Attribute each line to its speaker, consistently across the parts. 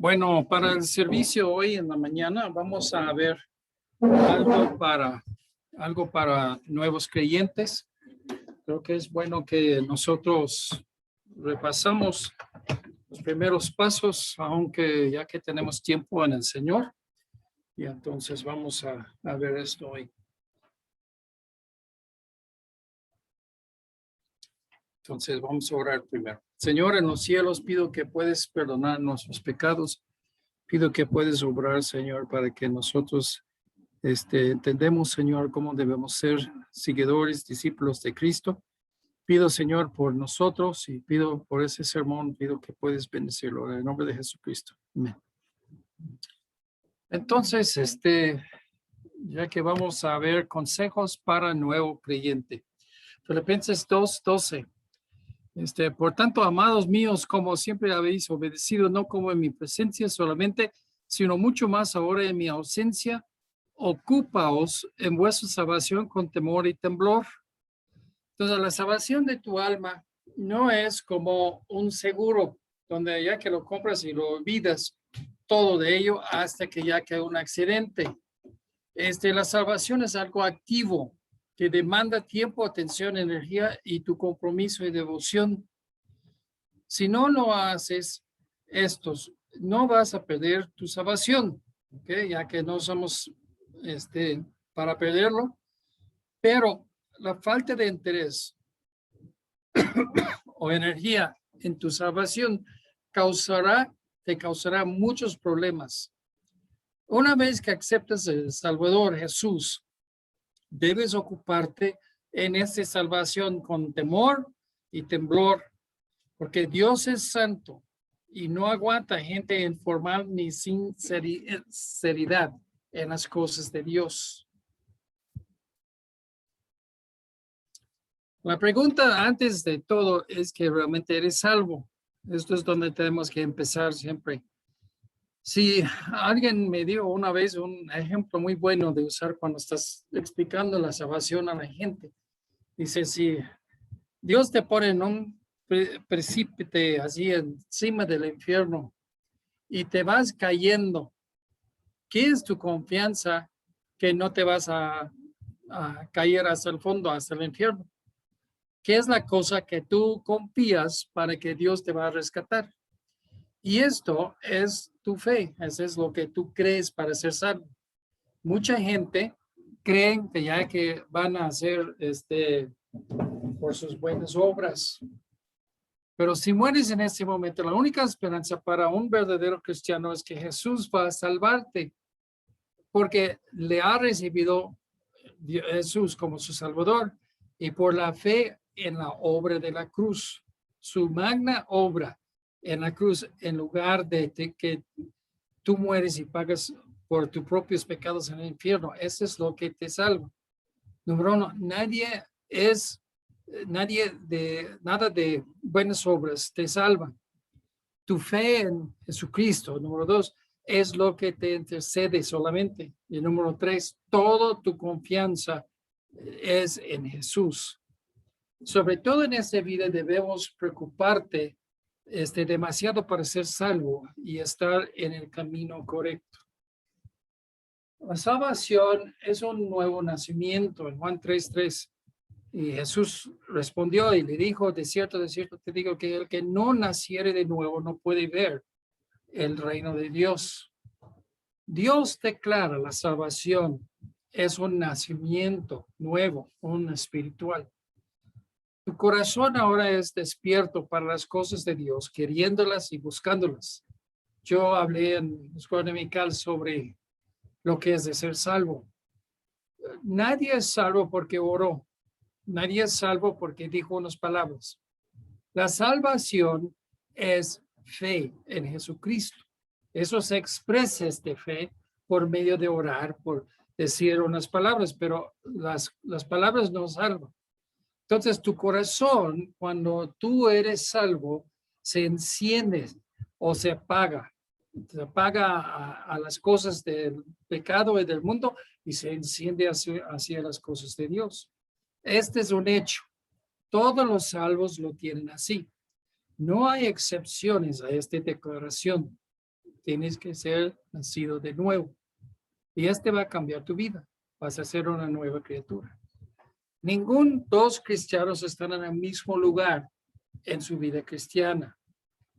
Speaker 1: Bueno, para el servicio hoy en la mañana vamos a ver algo para nuevos creyentes. Creo que es bueno que nosotros repasamos los primeros pasos, aunque ya que tenemos tiempo en el Señor. Y entonces vamos a ver esto hoy. Entonces vamos a orar primero. Señor, en los cielos pido que puedes perdonar nuestros pecados. Pido que puedes obrar, Señor, para que nosotros entendemos, Señor, cómo debemos ser seguidores, discípulos de Cristo. Pido, Señor, por nosotros y pido por ese sermón, pido que puedes bendecirlo en el nombre de Jesucristo. Amén. Entonces, ya que vamos a ver consejos para nuevo creyente. Filipenses 2:12. Por tanto, amados míos, como siempre habéis obedecido, no como en mi presencia solamente, sino mucho más ahora en mi ausencia, ocúpaos en vuestra salvación con temor y temblor. Entonces, la salvación de tu alma no es como un seguro, donde ya que lo compras y lo olvidas todo de ello hasta que ya queda un accidente. La salvación es algo activo que demanda tiempo, atención, energía y tu compromiso y devoción. Si no lo haces estos, no vas a perder tu salvación, ¿okay? Ya que no somos para perderlo, pero la falta de interés o energía en tu salvación te causará muchos problemas. Una vez que aceptas el Salvador Jesús, debes ocuparte en esta salvación con temor y temblor, porque Dios es santo y no aguanta gente informal ni sin seriedad en las cosas de Dios. La pregunta antes de todo es que realmente eres salvo. Esto es donde tenemos que empezar siempre. Si alguien me dio una vez un ejemplo muy bueno de usar cuando estás explicando la salvación a la gente. Dice, si Dios te pone en un precipite así encima del infierno y te vas cayendo, ¿qué es tu confianza que no te vas a caer hasta el fondo, hasta el infierno? ¿Qué es la cosa que tú confías para que Dios te va a rescatar? Y esto es tu fe, eso es lo que tú crees para ser salvo. Mucha gente cree que ya que van a hacer por sus buenas obras. Pero si mueres en este momento, la única esperanza para un verdadero cristiano es que Jesús va a salvarte, porque le ha recibido Jesús como su Salvador y por la fe en la obra de la cruz, su magna obra en la cruz, en lugar de que tú mueres y pagas por tus propios pecados en el infierno. Eso es lo que te salva. Número uno, nada de buenas obras te salva. Tu fe en Jesucristo. Número dos, es lo que te intercede solamente. Y número tres, toda tu confianza es en Jesús. Sobre todo en esta vida debemos preocuparte demasiado para ser salvo y estar en el camino correcto. La salvación es un nuevo nacimiento en Juan 3:3. Y Jesús respondió y le dijo, de cierto te digo que el que no naciere de nuevo no puede ver el reino de Dios. Dios declara la salvación es un nacimiento nuevo, un espiritual. Tu corazón ahora es despierto para las cosas de Dios, queriéndolas y buscándolas. Yo hablé en la escuela dominical sobre lo que es de ser salvo. Nadie es salvo porque oró. Nadie es salvo porque dijo unas palabras. La salvación es fe en Jesucristo. Eso se expresa fe por medio de orar, por decir unas palabras, pero las palabras no salvan. Entonces, tu corazón, cuando tú eres salvo, se enciende o se apaga. Se apaga a las cosas del pecado y del mundo y se enciende hacia las cosas de Dios. Este es un hecho. Todos los salvos lo tienen así. No hay excepciones a esta declaración. tienes que ser nacido de nuevo. Y va a cambiar tu vida. Vas a ser una nueva criatura. Ningún dos cristianos están en el mismo lugar en su vida cristiana,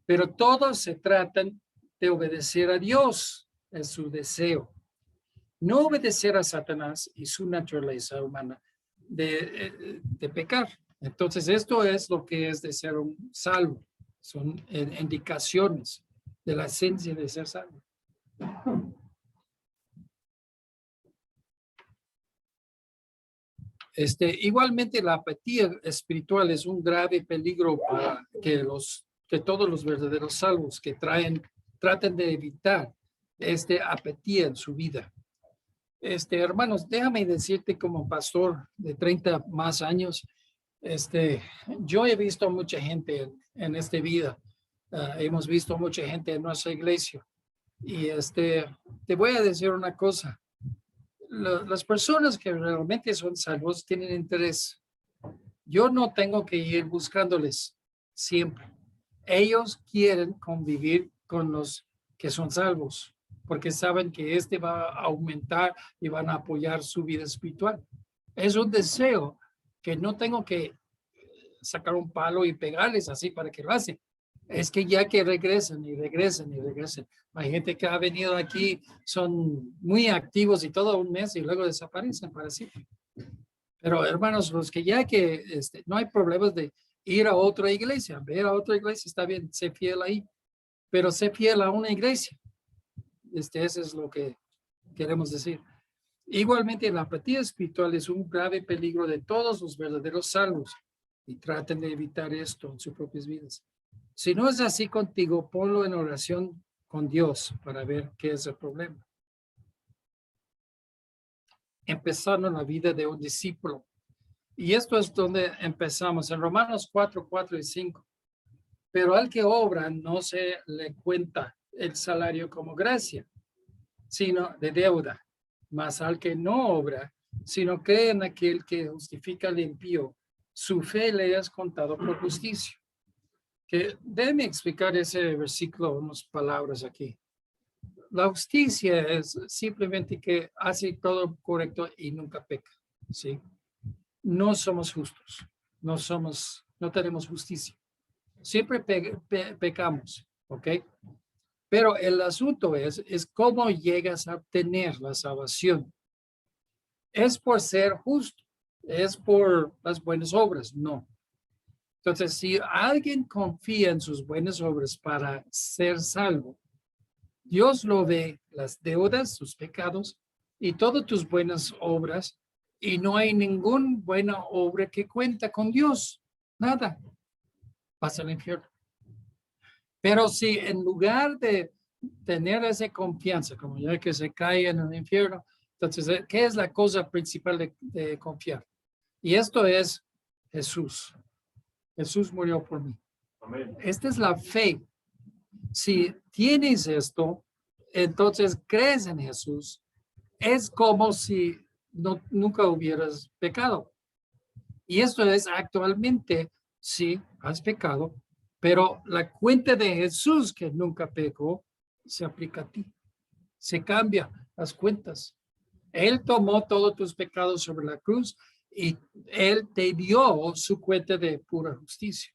Speaker 1: pero todos se tratan de obedecer a Dios en su deseo. No obedecer a Satanás y su naturaleza humana de pecar. Entonces, esto es lo que es de ser un salvo. Son indicaciones de la esencia de ser salvo. Igualmente, la apatía espiritual es un grave peligro para que todos los verdaderos salvos que traten de evitar apatía en su vida. Hermanos, déjame decirte como pastor de 30 más años, yo he visto mucha gente en esta vida. Hemos visto mucha gente en nuestra iglesia. Y te voy a decir una cosa. Las personas que realmente son salvos tienen interés. Yo no tengo que ir buscándoles siempre. Ellos quieren convivir con los que son salvos, porque saben que va a aumentar y van a apoyar su vida espiritual. Es un deseo que no tengo que sacar un palo y pegarles así para que lo hacen. Es que ya que regresen y regresen y regresen. Hay gente que ha venido aquí, son muy activos y todo un mes y luego desaparecen para siempre. Pero hermanos, los que no hay problemas de ir a otra iglesia, ver a otra iglesia, está bien, sé fiel ahí, pero sé fiel a una iglesia. Eso es lo que queremos decir. Igualmente, la apatía espiritual es un grave peligro de todos los verdaderos salvos y traten de evitar esto en sus propias vidas. Si no es así contigo, ponlo en oración con Dios para ver qué es el problema. Empezando en la vida de un discípulo. Y esto es donde empezamos, en Romanos 4, 4 y 5. Pero al que obra no se le cuenta el salario como gracia, sino de deuda. Mas al que no obra, sino cree en aquel que justifica al impío, su fe le es contado por justicia. Déjeme explicar ese versículo, unas palabras aquí. La justicia es simplemente que hace todo correcto y nunca peca, ¿sí? No somos justos, no tenemos justicia. Siempre pecamos, ¿ok? Pero el asunto es cómo llegas a obtener la salvación. ¿Es por ser justo? ¿Es por las buenas obras? No. Entonces, si alguien confía en sus buenas obras para ser salvo, Dios lo ve, las deudas, sus pecados y todas tus buenas obras, y no hay ninguna buena obra que cuenta con Dios. Nada. Vas al infierno. Pero si en lugar de tener esa confianza, como ya que se cae en el infierno, entonces, ¿qué es la cosa principal de confiar? Y esto es Jesús. Jesús murió por mí. Amén. Esta es la fe. Si tienes esto, entonces crees en Jesús. Es como si nunca hubieras pecado. Y esto es actualmente, sí, has pecado, pero la cuenta de Jesús que nunca pecó se aplica a ti. Se cambia las cuentas. Él tomó todos tus pecados sobre la cruz y Él te dio su cuenta de pura justicia.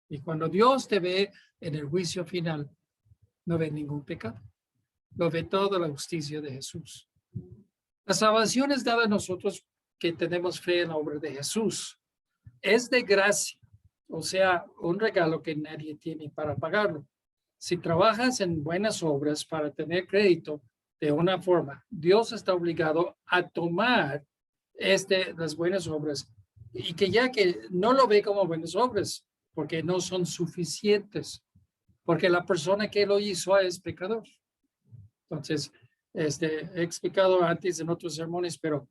Speaker 1: Y cuando Dios te ve en el juicio final, no ve ningún pecado. Lo ve toda la justicia de Jesús. La salvación es dada a nosotros que tenemos fe en la obra de Jesús. Es de gracia, o sea, un regalo que nadie tiene para pagarlo. Si trabajas en buenas obras para tener crédito de una forma, Dios está obligado a tomar las buenas obras y que ya que no lo ve como buenas obras, porque no son suficientes, porque la persona que lo hizo es pecador. Entonces, he explicado antes en otros sermones, pero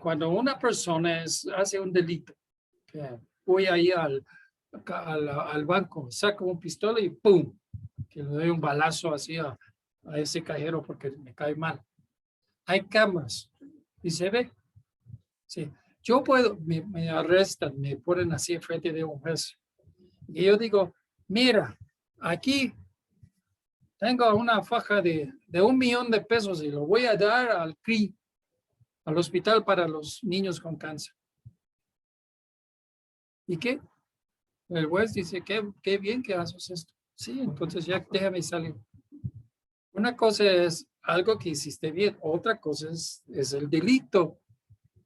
Speaker 1: cuando una persona hace un delito, voy ahí al banco, saco un pistola y ¡pum! Que le doy un balazo así a ese cajero porque me cae mal. Hay cámaras y se ve. Sí. Yo puedo, me arrestan, me ponen así enfrente de un juez. Y yo digo, mira, aquí tengo una faja de $1,000,000 y lo voy a dar al CRI, al hospital para los niños con cáncer. ¿Y qué? El juez dice, qué bien que haces esto. Sí, entonces ya déjame salir. Una cosa es algo que hiciste bien, otra cosa es el delito.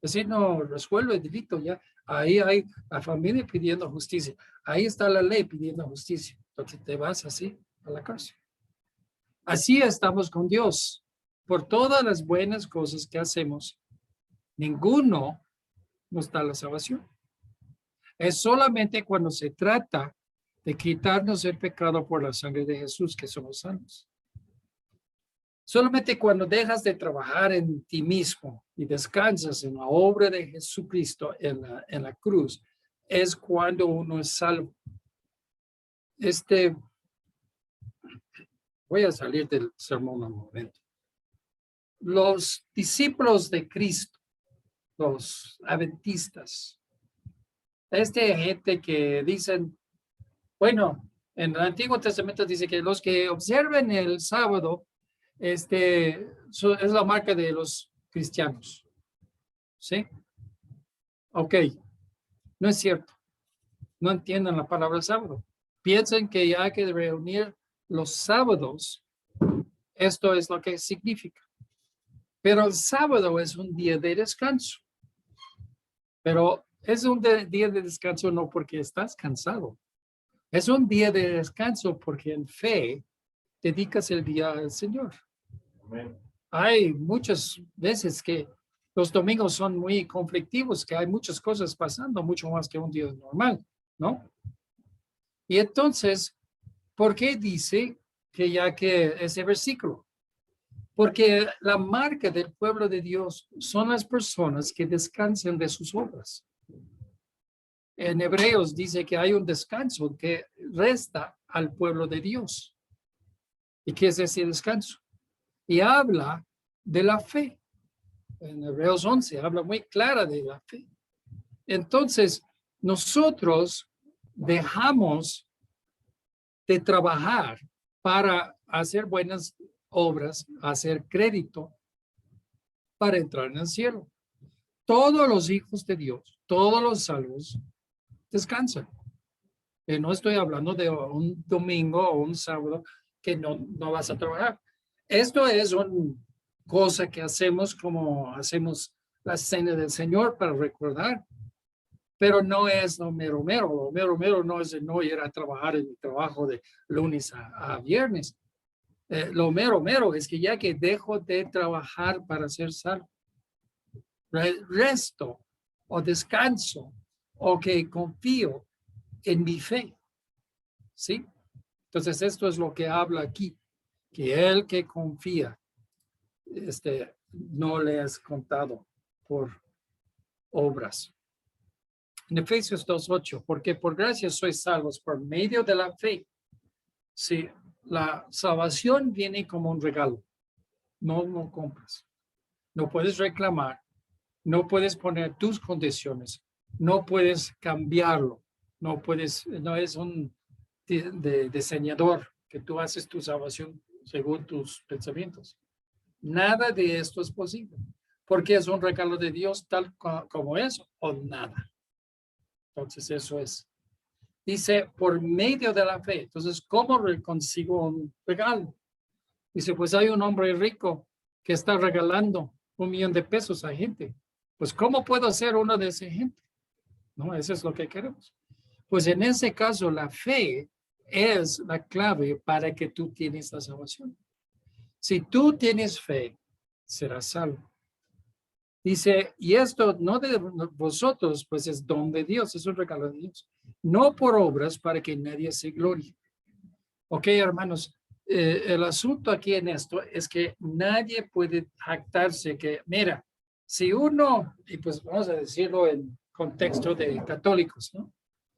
Speaker 1: Así no resuelve el delito ya. Ahí hay la familia pidiendo justicia. Ahí está la ley pidiendo justicia. Entonces te vas así a la cárcel. Así estamos con Dios. Por todas las buenas cosas que hacemos, ninguno nos da la salvación. Es solamente cuando se trata de quitarnos el pecado por la sangre de Jesús que somos sanos. Solamente cuando dejas de trabajar en ti mismo y descansas en la obra de Jesucristo en la cruz, es cuando uno es salvo. Voy a salir del sermón un momento. Los discípulos de Cristo, los adventistas, gente que dicen, bueno, en el Antiguo Testamento dice que los que observen el sábado, es la marca de los cristianos. ¿Sí? Ok, no es cierto. No entienden la palabra sábado. Piensan que ya hay que reunir los sábados. Esto es lo que significa. Pero el sábado es un día de descanso. Pero es un día de descanso no porque estás cansado. Es un día de descanso porque en fe dedicas el día al Señor. Amén. Hay muchas veces que los domingos son muy conflictivos, que hay muchas cosas pasando, mucho más que un día normal, ¿no? Y entonces, ¿por qué dice que ya que ese versículo? Porque la marca del pueblo de Dios son las personas que descansan de sus obras. En Hebreos dice que hay un descanso que resta al pueblo de Dios. ¿Y qué es ese descanso? Y habla de la fe. En Hebreos 11 habla muy clara de la fe. Entonces, nosotros dejamos de trabajar para hacer buenas obras, hacer crédito para entrar en el cielo. Todos los hijos de Dios, todos los salvos, descansan. No estoy hablando de un domingo o un sábado que no vas a trabajar. Esto es una cosa que hacemos como hacemos la cena del Señor para recordar, pero no es lo mero mero. Lo mero mero no es de no ir a trabajar en mi trabajo de lunes a viernes. Lo mero mero es que ya que dejo de trabajar para ser salvo, resto o descanso o que confío en mi fe. ¿Sí? Entonces esto es lo que habla aquí, que el que confía, no le es contado por obras. En Efesios 2:8, porque por gracia sois salvos por medio de la fe. Sí, la salvación viene como un regalo. No compras. No puedes reclamar. No puedes poner tus condiciones. No puedes cambiarlo. No es un diseñador que tú haces tu salvación según tus pensamientos. Nada de esto es posible. Porque es un regalo de Dios tal como es o nada. Entonces eso es. Dice, por medio de la fe. Entonces, ¿cómo consigo un regalo? Dice, pues hay un hombre rico que está regalando $1,000,000 a gente. Pues, ¿cómo puedo ser uno de esa gente? No, eso es lo que queremos. Pues en ese caso, la fe es la clave para que tú tienes la salvación. Si tú tienes fe, serás salvo. Dice, y esto no de vosotros, pues es don de Dios, es un regalo de Dios. No por obras para que nadie se glorie. Ok, hermanos, el asunto aquí en esto es que nadie puede jactarse que, mira, si uno, y pues vamos a decirlo en contexto de católicos, ¿no?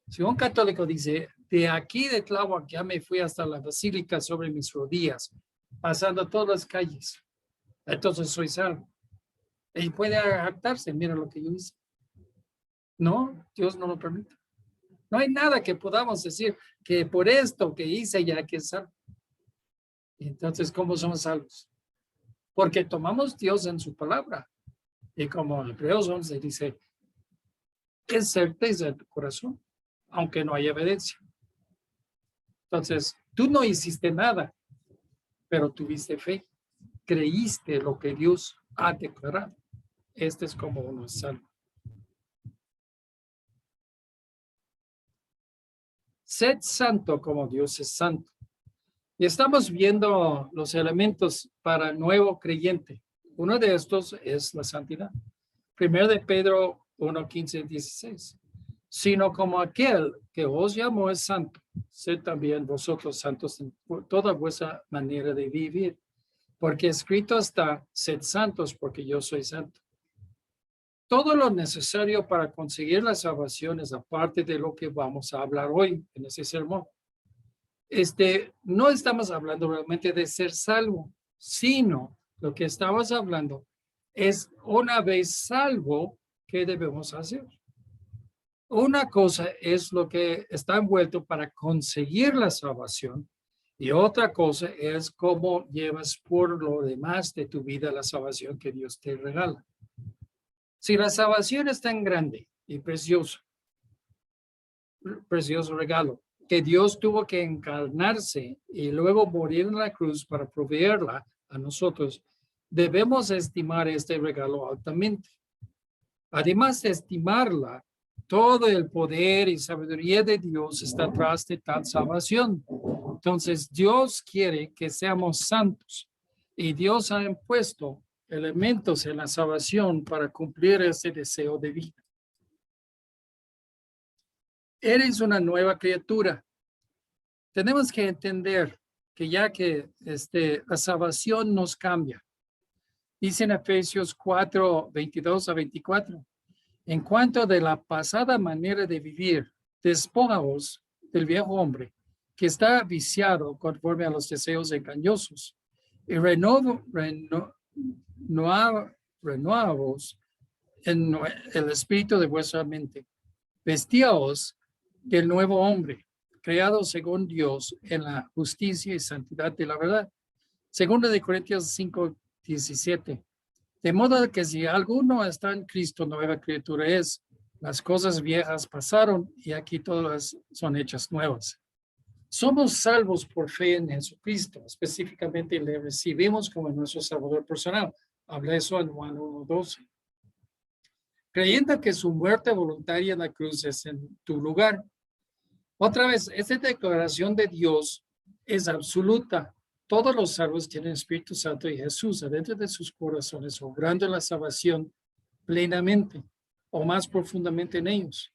Speaker 1: Si un católico dice, de aquí de Tláhuac ya me fui hasta la basílica sobre mis rodillas, pasando todas las calles, entonces soy salvo. Y puede jactarse, mira lo que yo hice. No, Dios no lo permite. No hay nada que podamos decir que por esto que hice ya que es salvo. Entonces, ¿cómo somos salvos? Porque tomamos Dios en su palabra. Y como en Hebreos 11 dice, es certeza de tu corazón, aunque no haya evidencia. Entonces, tú no hiciste nada, pero tuviste fe. Creíste lo que Dios ha declarado. Este es como uno es salvo. Sed santo como Dios es santo. Y estamos viendo los elementos para el nuevo creyente. Uno de estos es la santidad. Primero de Pedro 1, 15, 16. Sino como aquel que os llamó es santo, sed también vosotros santos en toda vuestra manera de vivir. Porque escrito está, sed santos porque yo soy santo. Todo lo necesario para conseguir la salvación es aparte de lo que vamos a hablar hoy en ese sermón. No estamos hablando realmente de ser salvo, sino lo que estamos hablando es una vez salvo, ¿qué debemos hacer? Una cosa es lo que está envuelto para conseguir la salvación y otra cosa es cómo llevas por lo demás de tu vida la salvación que Dios te regala. Si la salvación es tan grande y precioso regalo, que Dios tuvo que encarnarse y luego morir en la cruz para proveerla a nosotros, debemos estimar este regalo altamente. Además de estimarla, todo el poder y sabiduría de Dios está atrás de tal salvación. Entonces, Dios quiere que seamos santos y Dios ha impuesto elementos en la salvación para cumplir ese deseo de vida. Eres una nueva criatura. Tenemos que entender que ya que la salvación nos cambia. Dice en Efesios 4, 22 a 24. En cuanto de la pasada manera de vivir, despojaos del viejo hombre que está viciado conforme a los deseos engañosos y renovaos en el espíritu de vuestra mente. Vestíaos del nuevo hombre, creado según Dios en la justicia y santidad de la verdad. Segunda de Corintios 5, 17. De modo que si alguno está en Cristo, nueva criatura es. Las cosas viejas pasaron y aquí todas son hechas nuevas. Somos salvos por fe en Jesucristo. Específicamente le recibimos como nuestro Salvador personal. Habla eso en Juan 1:12. Creyendo que su muerte voluntaria en la cruz es en tu lugar. Otra vez, esta declaración de Dios es absoluta. Todos los salvos tienen Espíritu Santo y Jesús adentro de sus corazones, obrando la salvación plenamente o más profundamente en ellos.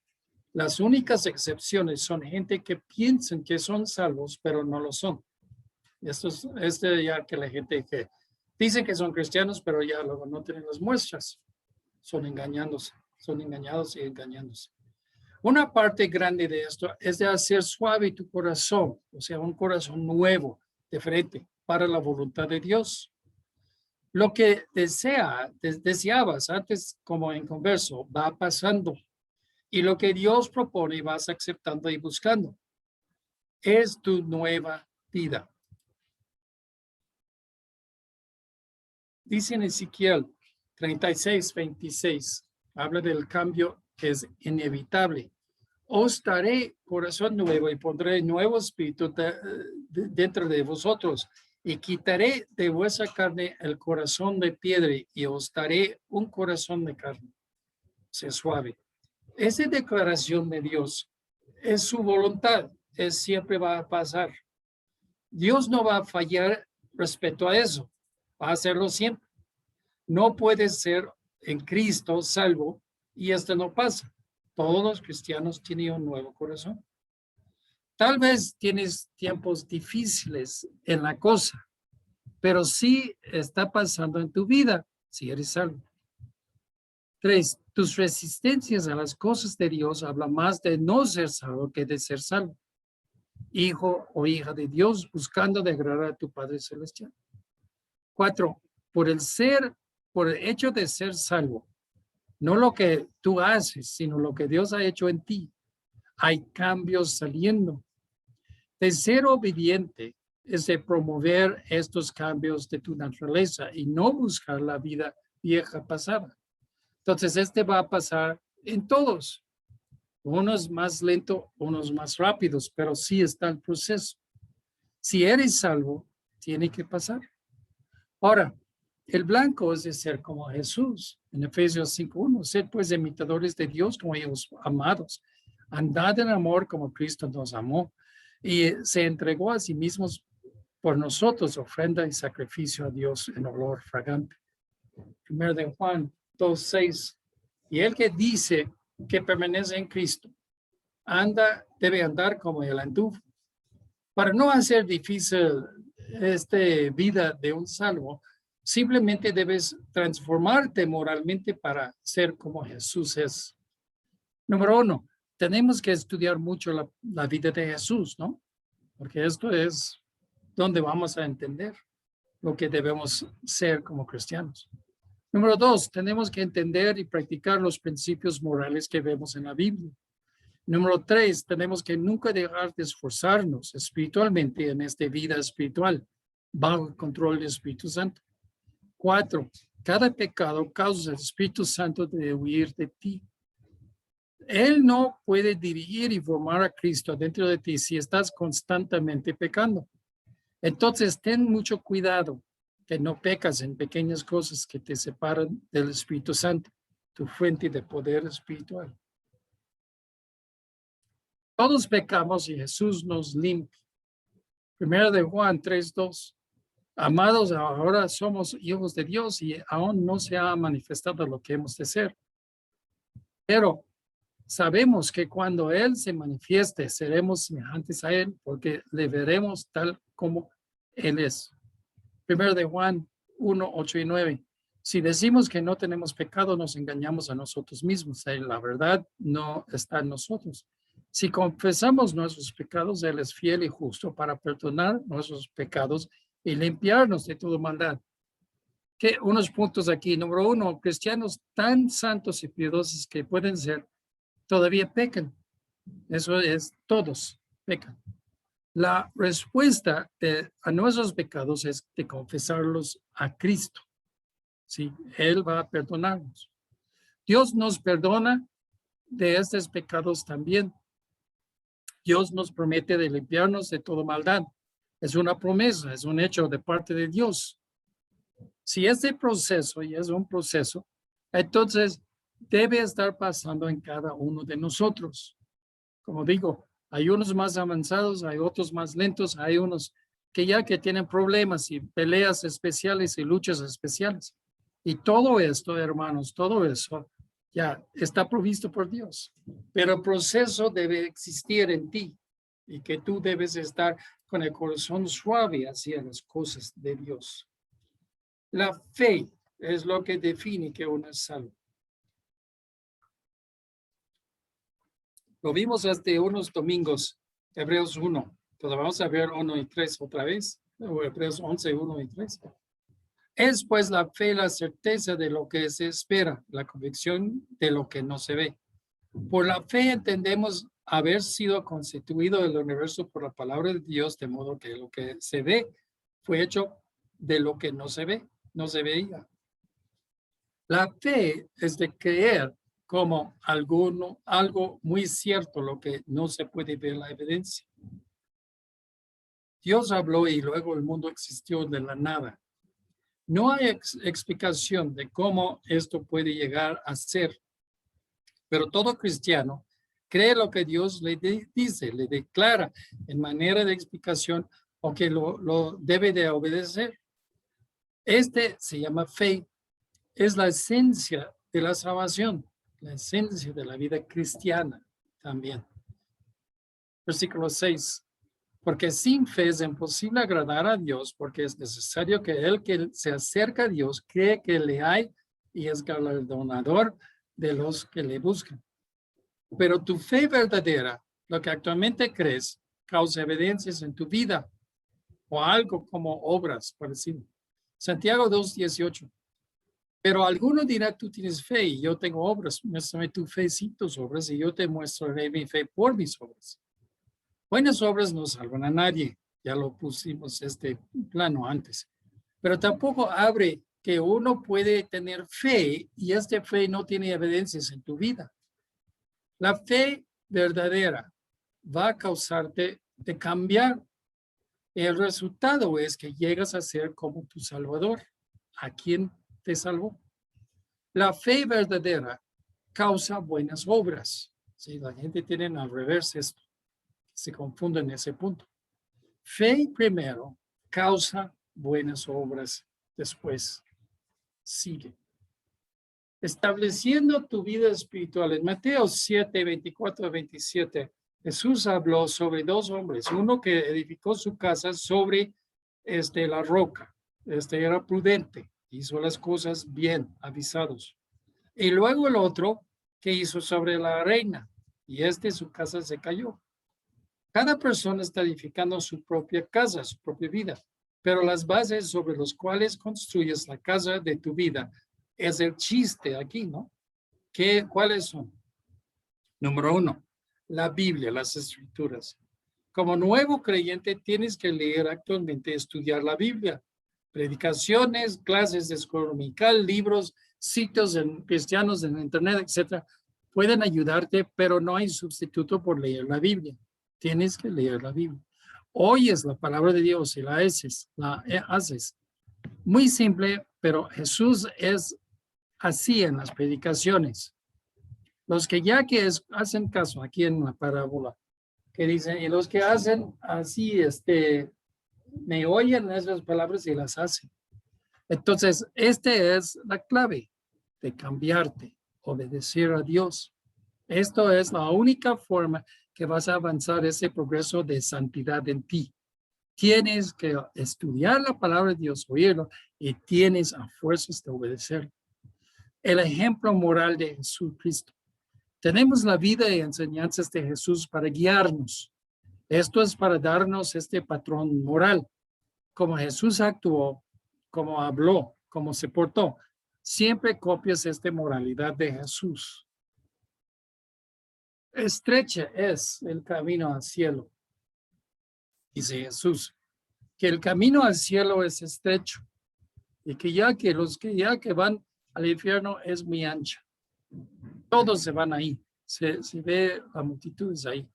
Speaker 1: Las únicas excepciones son gente que piensan que son salvos, pero no lo son. Esto es ya que la gente que dicen que son cristianos, pero ya luego no tienen las muestras. Son engañados y engañándose. Una parte grande de esto es de hacer suave tu corazón, o sea, un corazón nuevo, de frente, para la voluntad de Dios. Lo que deseabas antes como en converso, va pasando. Y lo que Dios propone vas aceptando y buscando. Es tu nueva vida. Dice en Ezequiel 36, 26, habla del cambio que es inevitable. Os daré corazón nuevo y pondré nuevo espíritu dentro de vosotros y quitaré de vuestra carne el corazón de piedra y os daré un corazón de carne. Sea suave. Esa declaración de Dios es su voluntad, siempre va a pasar. Dios no va a fallar respecto a eso, va a hacerlo siempre. No puede ser en Cristo salvo y esto no pasa. Todos los cristianos tienen un nuevo corazón. Tal vez tienes tiempos difíciles en la cosa, pero sí está pasando en tu vida si eres salvo. 3. Tus resistencias a las cosas de Dios hablan más de no ser salvo que de ser salvo. Hijo o hija de Dios buscando de agradar a tu Padre Celestial. 4. Por el hecho de ser salvo, no lo que tú haces, sino lo que Dios ha hecho en ti. Hay cambios saliendo. De ser obediente es de promover estos cambios de tu naturaleza y no buscar la vida vieja pasada. Entonces, este va a pasar en todos. Unos más lento, unos más rápidos, pero sí está el proceso. Si eres salvo, tiene que pasar. Ahora, el blanco es de ser como Jesús. En Efesios 5:1, sed pues imitadores de Dios como hijos amados. Andad en amor como Cristo nos amó y se entregó a sí mismo por nosotros, ofrenda y sacrificio a Dios en olor fragante. 1 de Juan 2:6. Y el que dice que permanece en Cristo, debe andar como él anduvo. Para no hacer difícil esta vida de un salvo, simplemente debes transformarte moralmente para ser como Jesús es. Número 1, tenemos que estudiar mucho la vida de Jesús, ¿no? Porque esto es donde vamos a entender lo que debemos ser como cristianos. Número 2, tenemos que entender y practicar los principios morales que vemos en la Biblia. Número 3, tenemos que nunca dejar de esforzarnos espiritualmente en esta vida espiritual, bajo el control del Espíritu Santo. 4, cada pecado causa al Espíritu Santo de huir de ti. Él no puede dirigir y formar a Cristo dentro de ti si estás constantemente pecando. Entonces, ten mucho cuidado que no pecas en pequeñas cosas que te separan del Espíritu Santo, tu fuente de poder espiritual. Todos pecamos y Jesús nos limpia. 1 de Juan 3:2. Amados, ahora somos hijos de Dios y aún no se ha manifestado lo que hemos de ser. Pero sabemos que cuando Él se manifieste, seremos semejantes a Él porque le veremos tal como Él es. 1 de Juan 1:8 y 9. Si decimos que no tenemos pecado, nos engañamos a nosotros mismos. La verdad no está en nosotros. Si confesamos nuestros pecados, Él es fiel y justo para perdonar nuestros pecados y limpiarnos de toda maldad. Que unos puntos aquí. Número 1, cristianos tan santos y piadosos que pueden ser, todavía pecan. Eso es, todos pecan. La respuesta a nuestros pecados es de confesarlos a Cristo. Sí, Él va a perdonarnos. Dios nos perdona de estos pecados también. Dios nos promete de limpiarnos de toda maldad. Es una promesa, es un hecho de parte de Dios. Si este proceso y es un proceso, entonces debe estar pasando en cada uno de nosotros. Como digo, hay unos más avanzados, hay otros más lentos, hay unos que tienen problemas y peleas especiales y luchas especiales. Y todo esto, hermanos, todo eso ya está provisto por Dios. Pero el proceso debe existir en ti y que tú debes estar con el corazón suave hacia las cosas de Dios. La fe es lo que define que uno es salvo. Lo vimos hace unos domingos, Hebreos 1. Entonces vamos a ver 1 y 3 otra vez. Hebreos 11, 1 y 3. Es pues la fe la certeza de lo que se espera, la convicción de lo que no se ve. Por la fe entendemos haber sido constituido el universo por la palabra de Dios, de modo que lo que se ve fue hecho de lo que no se ve, no se veía. La fe es de creer como algo muy cierto, lo que no se puede ver la evidencia. Dios habló y luego el mundo existió de la nada. No hay explicación de cómo esto puede llegar a ser, pero todo cristiano cree lo que Dios le dice, le declara en manera de explicación o que lo debe de obedecer. Este se llama fe, es la esencia de la salvación, la esencia de la vida cristiana también. Versículo 6. Porque sin fe es imposible agradar a Dios, porque es necesario que el que se acerca a Dios cree que le hay y es galardonador de los que le buscan. Pero tu fe verdadera, lo que actualmente crees, causa evidencias en tu vida o algo como obras, por decirlo. Santiago 2:18. Pero alguno dirá, tú tienes fe y yo tengo obras. Muéstrame tu fe sin tus obras y yo te mostraré mi fe por mis obras. Buenas obras no salvan a nadie, Ya lo pusimos este plano antes. Pero tampoco abre que uno puede tener fe y esta fe no tiene evidencias en tu vida. La fe verdadera va a causarte de cambiar. El resultado es que llegas a ser como tu Salvador. ¿A quién te salvó? La fe verdadera causa buenas obras. Sí, la gente tiene al revés esto. Se confunde en ese punto. Fe primero causa buenas obras después. Sigue. Estableciendo tu vida espiritual. En Mateo 7, 24 a 27, Jesús habló sobre dos hombres. Uno que edificó su casa sobre la roca. Era prudente. Hizo las cosas bien, avisados. Y luego el otro que hizo sobre la arena. Y su casa se cayó. Cada persona está edificando su propia casa, su propia vida. Pero las bases sobre las cuales construyes la casa de tu vida es el chiste aquí, ¿no? ¿Cuáles son? Número uno, la Biblia, las Escrituras. Como nuevo creyente tienes que leer actualmente, estudiar la Biblia. Predicaciones, clases de escuela dominical, libros, sitios cristianos en internet, etcétera, pueden ayudarte, pero no hay sustituto por leer la Biblia. Tienes que leer la Biblia. Oyes la palabra de Dios y la haces. Muy simple, pero Jesús es así en las predicaciones. Los que hacen caso aquí en la parábola, que dicen, y los que hacen así, me oyen esas palabras y las hacen. Entonces, esta es la clave de cambiarte, obedecer a Dios. Esto es la única forma que vas a avanzar ese progreso de santidad en ti. Tienes que estudiar la palabra de Dios, oírlo, y tienes a fuerzas de obedecer. El ejemplo moral de Jesucristo. Tenemos la vida y enseñanzas de Jesús para guiarnos. Esto es para darnos este patrón moral. Como Jesús actuó, como habló, como se portó. Siempre copias esta moralidad de Jesús. Estrecha es el camino al cielo, dice Jesús, que el camino al cielo es estrecho y que los que van al infierno es muy ancha. Todos se van ahí, se ve a multitudes ahí.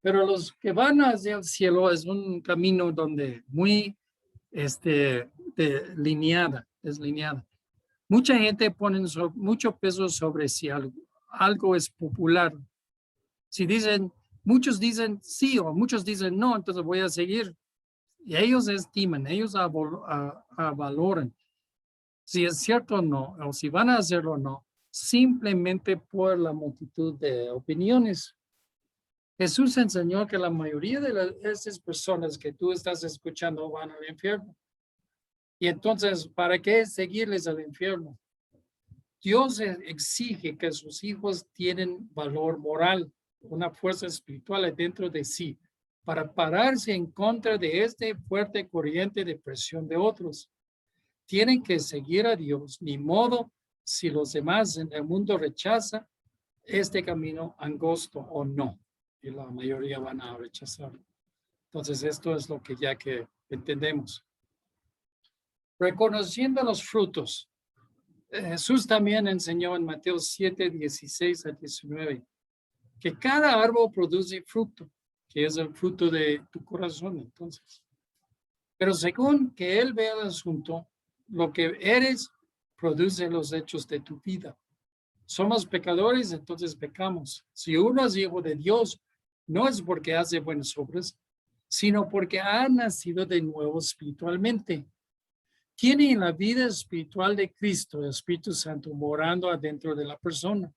Speaker 1: Pero los que van hacia el cielo es un camino donde muy deslineada. Mucha gente pone mucho peso sobre si algo es popular. Si muchos dicen sí o muchos dicen no, entonces voy a seguir. Y ellos estiman, ellos valoran si es cierto o no, o si van a hacerlo o no, simplemente por la multitud de opiniones. Jesús enseñó que la mayoría de esas personas que tú estás escuchando van al infierno. Y entonces, ¿para qué seguirles al infierno? Dios exige que sus hijos tienen valor moral, una fuerza espiritual dentro de sí, para pararse en contra de este fuerte corriente de presión de otros. Tienen que seguir a Dios, ni modo si los demás en el mundo rechazan este camino angosto o no. Y la mayoría van a rechazarlo. Entonces, esto es lo que ya que entendemos. Reconociendo los frutos. Jesús también enseñó en Mateo 7, 16 a 19, que cada árbol produce fruto, que es el fruto de tu corazón, entonces. Pero según que Él ve el asunto, lo que eres produce los hechos de tu vida. Somos pecadores, entonces pecamos. Si uno es hijo de Dios, no es porque hace buenas obras, sino porque ha nacido de nuevo espiritualmente. Tiene la vida espiritual de Cristo, el Espíritu Santo, morando adentro de la persona.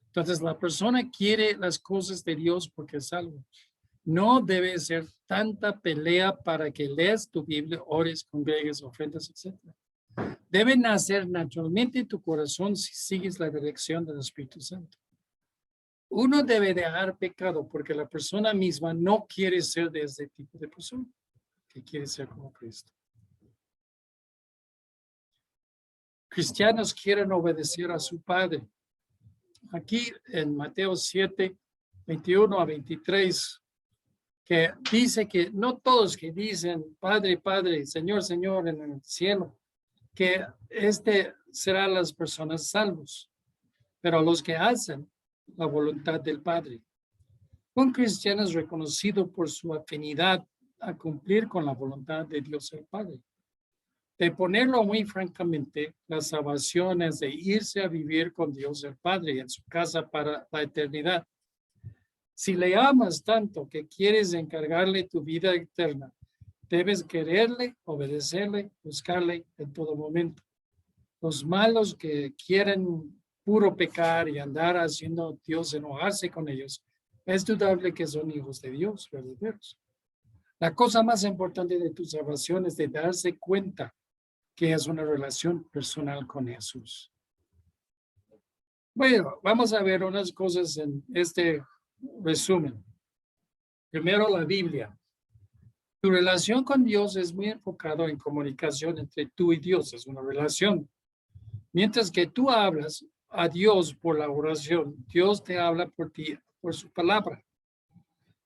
Speaker 1: Entonces, la persona quiere las cosas de Dios porque es salvo. No debe ser tanta pelea para que leas tu Biblia, ores, congregues, ofrendas, etc. Debe nacer naturalmente en tu corazón si sigues la dirección del Espíritu Santo. Uno debe dejar pecado porque la persona misma no quiere ser de ese tipo de persona, que quiere ser como Cristo. Cristianos quieren obedecer a su Padre. Aquí en Mateo 7, 21 a 23, que dice que no todos que dicen Padre, Padre, Señor, Señor en el cielo, que serán las personas salvos, pero los que hacen la voluntad del Padre. Un cristiano es reconocido por su afinidad a cumplir con la voluntad de Dios el Padre. De ponerlo muy francamente, la salvación es de irse a vivir con Dios el Padre en su casa para la eternidad. Si le amas tanto que quieres encargarle tu vida eterna, debes quererle, obedecerle, buscarle en todo momento. Los malos que quieren puro pecar y andar haciendo a Dios enojarse con ellos, es dudable que son hijos de Dios verdaderos. La cosa más importante de tu salvación es de darse cuenta que es una relación personal con Jesús. Bueno, vamos a ver unas cosas en este resumen. Primero, la Biblia. Tu relación con Dios es muy enfocado en comunicación entre tú y Dios. Es una relación. Mientras que tú hablas a Dios por la oración, Dios te habla por ti, por su palabra.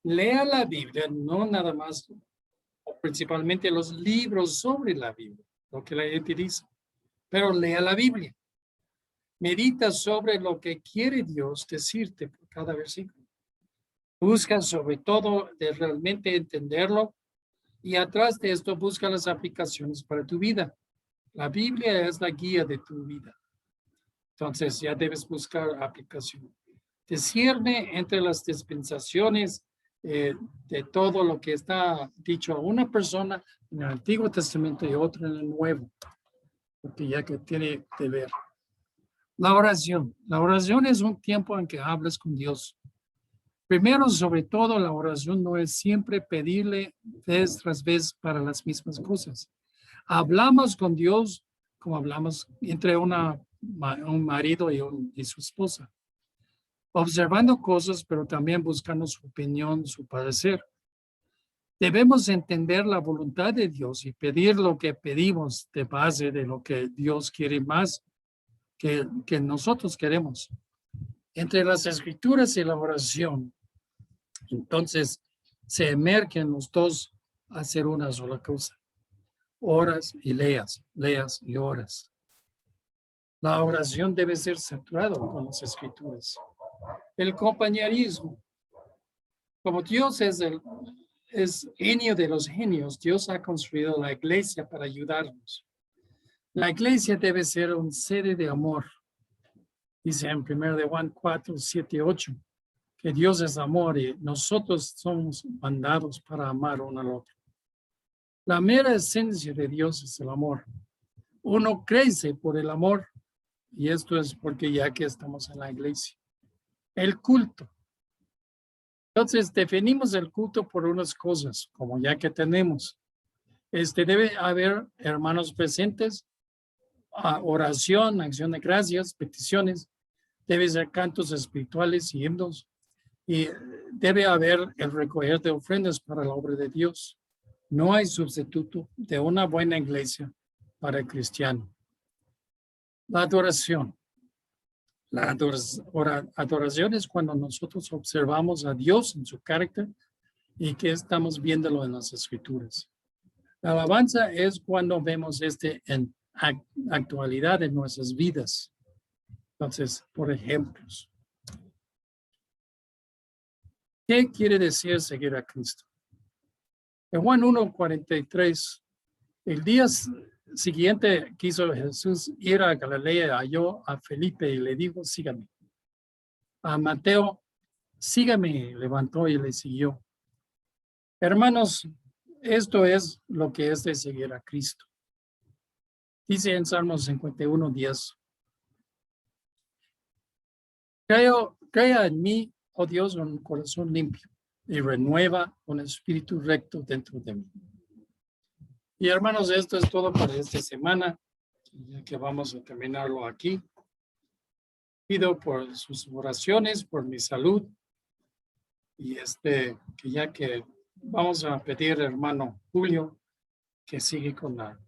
Speaker 1: Lea la Biblia, no nada más, o principalmente los libros sobre la Biblia, lo que la gente dice, pero lea la Biblia. Medita sobre lo que quiere Dios decirte por cada versículo. Busca sobre todo de realmente entenderlo y atrás de esto busca las aplicaciones para tu vida. La Biblia es la guía de tu vida. Entonces ya debes buscar aplicación. Discierne entre las dispensaciones de todo lo que está dicho a una persona en el Antiguo Testamento y otro en el Nuevo, porque ya que tiene que ver. La oración. La oración es un tiempo en que hablas con Dios. Primero, sobre todo, la oración no es siempre pedirle vez tras vez para las mismas cosas. Hablamos con Dios como hablamos entre un marido y su esposa, observando cosas, pero también buscando su opinión, su parecer. Debemos entender la voluntad de Dios y pedir lo que pedimos de base de lo que Dios quiere más que nosotros queremos. Entre las escrituras y la oración, entonces se emergen los dos a hacer una sola cosa. Oras y leas y oras. La oración debe ser saturada con las escrituras. El compañerismo. Como Dios es genio de los genios, Dios ha construido la iglesia para ayudarnos. La iglesia debe ser un sede de amor. Dice en 1 de Juan 4, 7, 8, que Dios es amor y nosotros somos mandados para amar uno al otro. La mera esencia de Dios es el amor. Uno crece por el amor y esto es porque ya que estamos en la iglesia. El culto. Entonces definimos el culto por unas cosas, como ya que tenemos. Debe haber hermanos presentes, oración, acción de gracias, peticiones. Debe ser cantos espirituales y himnos. Y debe haber el recoger de ofrendas para la obra de Dios. No hay sustituto de una buena iglesia para el cristiano. La adoración. La adoración es cuando nosotros observamos a Dios en su carácter y que estamos viéndolo en las escrituras. La alabanza es cuando vemos en actualidad en nuestras vidas. Entonces, por ejemplos. ¿Qué quiere decir seguir a Cristo? En Juan 1:43, el día siguiente quiso Jesús ir a Galilea, halló a Felipe y le dijo, sígame. A Mateo, sígame, levantó y le siguió. Hermanos, esto es lo que es de seguir a Cristo. Dice en Salmos 51:10, crea en mí, oh Dios, un corazón limpio y renueva un espíritu recto dentro de mí. Y hermanos, esto es todo para esta semana, ya que vamos a terminarlo aquí. Pido por sus oraciones, por mi salud, y que ya que vamos a pedir, hermano Julio, que sigue con la